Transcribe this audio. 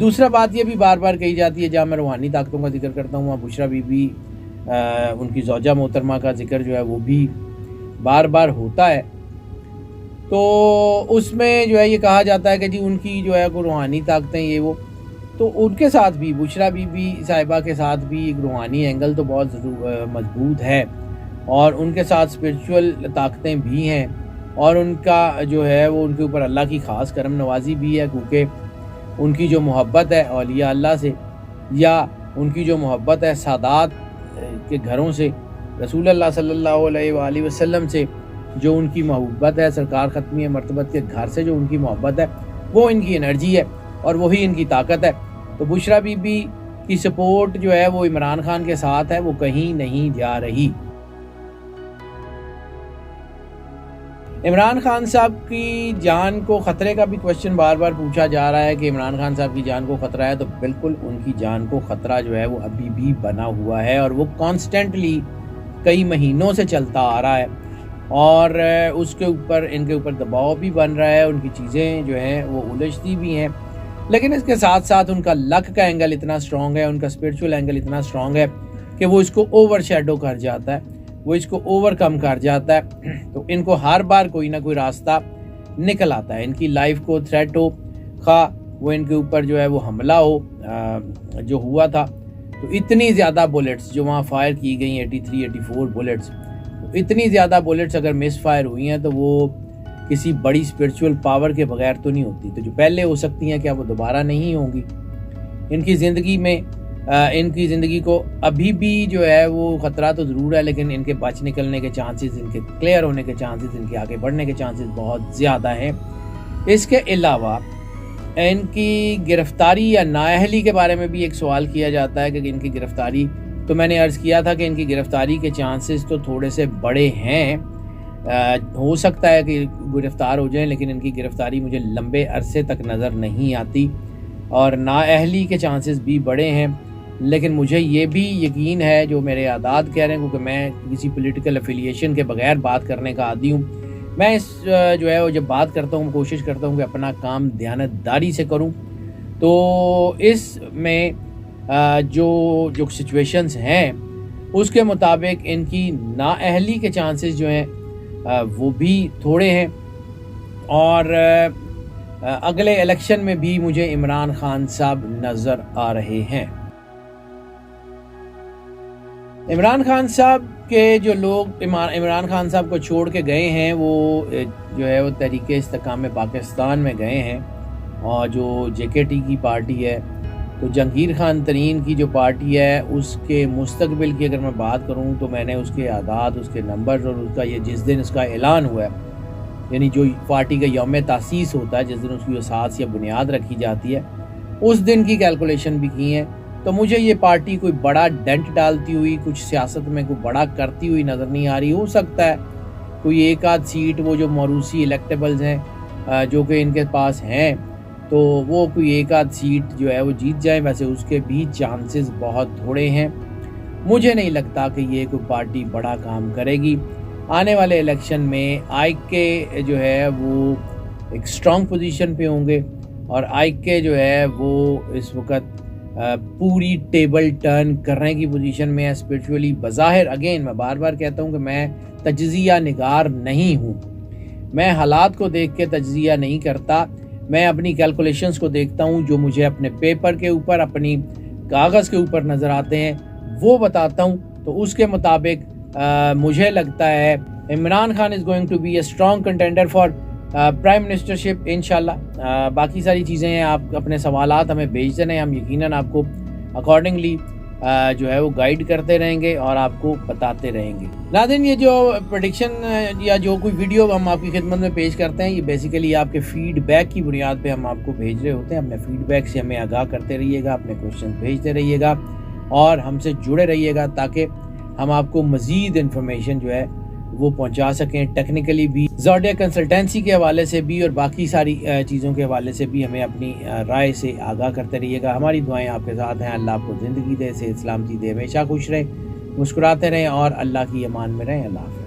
دوسرا بات یہ بھی بار بار کہی جاتی ہے، جہاں میں روحانی طاقتوں کا ذکر کرتا ہوں وہاں بشریٰ بی بی ان کی زوجہ محترمہ کا ذکر جو ہے وہ بھی بار بار ہوتا ہے، تو اس میں جو ہے یہ کہا جاتا ہے کہ جی ان کی جو ہے کوئی روحانی طاقتیں یہ وہ، تو ان کے ساتھ بھی بشریٰ بی بی صاحبہ کے ساتھ بھی ایک روحانی اینگل تو بہت مضبوط ہے، اور ان کے ساتھ اسپرچول طاقتیں بھی ہیں، اور ان کا جو ہے وہ ان کے اوپر اللہ کی خاص کرم نوازی بھی ہے، کیونکہ ان کی جو محبت ہے اولیاء اللہ سے، یا ان کی جو محبت ہے سادات کے گھروں سے، رسول اللہ صلی اللہ علیہ وآلہ وسلم سے جو ان کی محبت ہے، سرکار ختمی مرتبت کے گھر سے جو ان کی محبت ہے، وہ ان کی انرجی ہے اور وہی ان کی طاقت ہے۔ تو بشریٰ بی بی کی سپورٹ جو ہے وہ عمران خان کے ساتھ ہے، وہ کہیں نہیں جا رہی۔ عمران خان صاحب کی جان کو خطرے کا بھی کوشچن بار بار پوچھا جا رہا ہے کہ عمران خان صاحب کی جان کو خطرہ ہے، تو بالکل ان کی جان کو خطرہ جو ہے وہ ابھی بھی بنا ہوا ہے، اور وہ کانسٹنٹلی کئی مہینوں سے چلتا آ رہا ہے، اور اس کے اوپر ان کے اوپر دباؤ بھی بن رہا ہے، ان کی چیزیں جو ہیں وہ الجھتی بھی ہیں، لیکن اس کے ساتھ ساتھ ان کا لک کا اینگل اتنا سٹرونگ ہے، ان کا اسپرچول اینگل اتنا سٹرونگ ہے کہ وہ اس کو اوور شیڈو کر جاتا ہے، وہ اس کو اوور کم کر جاتا ہے، تو ان کو ہر بار کوئی نہ کوئی راستہ نکل آتا ہے۔ ان کی لائف کو تھریٹ ہو، خواہ وہ ان کے اوپر جو ہے وہ حملہ ہو جو ہوا تھا، تو اتنی زیادہ بلٹس جو وہاں فائر کی گئی 83 84 بلٹس، اتنی زیادہ بلٹس اگر مس فائر ہوئی ہیں تو وہ کسی بڑی اسپرچول پاور کے بغیر تو نہیں ہوتی، تو جو پہلے ہو سکتی ہیں کیا وہ دوبارہ نہیں ہوں گی؟ ان کی زندگی میں ان کی زندگی کو ابھی بھی جو ہے وہ خطرہ تو ضرور ہے، لیکن ان کے بچ نکلنے کے چانسز، ان کے کلیئر ہونے کے چانسز، ان کے آگے بڑھنے کے چانسز بہت زیادہ ہیں۔ اس کے علاوہ ان کی گرفتاری یا نااہلی کے بارے میں بھی ایک سوال کیا جاتا ہے کہ ان کی گرفتاری، تو میں نے عرض کیا تھا کہ ان کی گرفتاری کے چانسز تو تھوڑے سے بڑے ہیں، ہو سکتا ہے کہ گرفتار ہو جائیں، لیکن ان کی گرفتاری مجھے لمبے عرصے تک نظر نہیں آتی، اور نااہلی کے چانسز بھی بڑے ہیں، لیکن مجھے یہ بھی یقین ہے جو میرے اعداد کہہ رہے ہیں، کیونکہ میں کسی پولیٹیکل افیلیشن کے بغیر بات کرنے کا عادی ہوں، میں اس جو ہے وہ جب بات کرتا ہوں کوشش کرتا ہوں کہ اپنا کام دیانتداری سے کروں، تو اس میں جو سچویشنز ہیں اس کے مطابق ان کی نااہلی کے چانسز جو ہیں وہ بھی تھوڑے ہیں، اور اگلے الیکشن میں بھی مجھے عمران خان صاحب نظر آ رہے ہیں۔ عمران خان صاحب کے جو لوگ عمران خان صاحب کو چھوڑ کے گئے ہیں، وہ جو ہے وہ تحریک استحکام پاکستان میں گئے ہیں، اور جو JKT کی پارٹی ہے، تو جہانگیر خان ترین کی جو پارٹی ہے اس کے مستقبل کی اگر میں بات کروں تو میں نے اس کے اعداد، اس کے نمبر، اور اس کا یہ جس دن اس کا اعلان ہوا ہے، یعنی جو پارٹی کا یوم تاسیس ہوتا ہے، جس دن اس کی اساس یا بنیاد رکھی جاتی ہے، اس دن کی کیلکولیشن بھی کی ہیں، تو مجھے یہ پارٹی کوئی بڑا ڈینٹ ڈالتی ہوئی، کچھ سیاست میں کوئی بڑا کرتی ہوئی نظر نہیں آ رہی۔ ہو سکتا ہے کوئی ایک آدھ سیٹ وہ جو موروثی الیکٹیبلز ہیں جو کہ ان کے پاس ہیں، تو وہ کوئی ایک آدھ سیٹ جو ہے وہ جیت جائیں، ویسے اس کے بھی چانسز بہت تھوڑے ہیں۔ مجھے نہیں لگتا کہ یہ کوئی پارٹی بڑا کام کرے گی۔ آنے والے الیکشن میں کے جو ہے وہ ایک سٹرونگ پوزیشن پہ ہوں گے، اور کے جو ہے وہ اس وقت پوری ٹیبل ٹرن کرنے کی پوزیشن میں ہے اسپرچولی بظاہر۔ اگین میں بار بار کہتا ہوں کہ میں تجزیہ نگار نہیں ہوں، میں حالات کو دیکھ کے تجزیہ نہیں کرتا، میں اپنی کیلکولیشنز کو دیکھتا ہوں، جو مجھے اپنے پیپر کے اوپر، اپنی کاغذ کے اوپر نظر آتے ہیں وہ بتاتا ہوں، تو اس کے مطابق مجھے لگتا ہے Imran Khan is going to be a strong contender for prime ministership انشاءاللہ۔ باقی ساری چیزیں ہیں، آپ اپنے سوالات ہمیں بھیجتے رہیں، ہم یقیناً آپ کو اکارڈنگلی جو ہے وہ گائیڈ کرتے رہیں گے اور آپ کو بتاتے رہیں گے۔ ناظرین، یہ جو پریڈکشن یا جو کوئی ویڈیو ہم آپ کی خدمت میں پیش کرتے ہیں، یہ بیسیکلی آپ کے فیڈ بیک کی بنیاد پہ ہم آپ کو بھیج رہے ہوتے ہیں۔ اپنے فیڈ بیک سے ہمیں آگاہ کرتے رہیے گا، اپنے کوشچن بھیجتے رہیے گا، اور ہم سے جڑے رہیے گا تاکہ ہم آپ کو مزید انفارمیشن جو ہے وہ پہنچا سکیں، ٹیکنیکلی بھی، زوڈیا کنسلٹنسی کے حوالے سے بھی، اور باقی ساری چیزوں کے حوالے سے بھی ہمیں اپنی رائے سے آگاہ کرتے رہیے گا۔ ہماری دعائیں آپ کے ساتھ ہیں، اللہ آپ کو زندگی دے، صحت سلامتی دے، ہمیشہ خوش رہیں، مسکراتے رہیں، اور اللہ کی امان میں رہیں۔ اللہ حافظ۔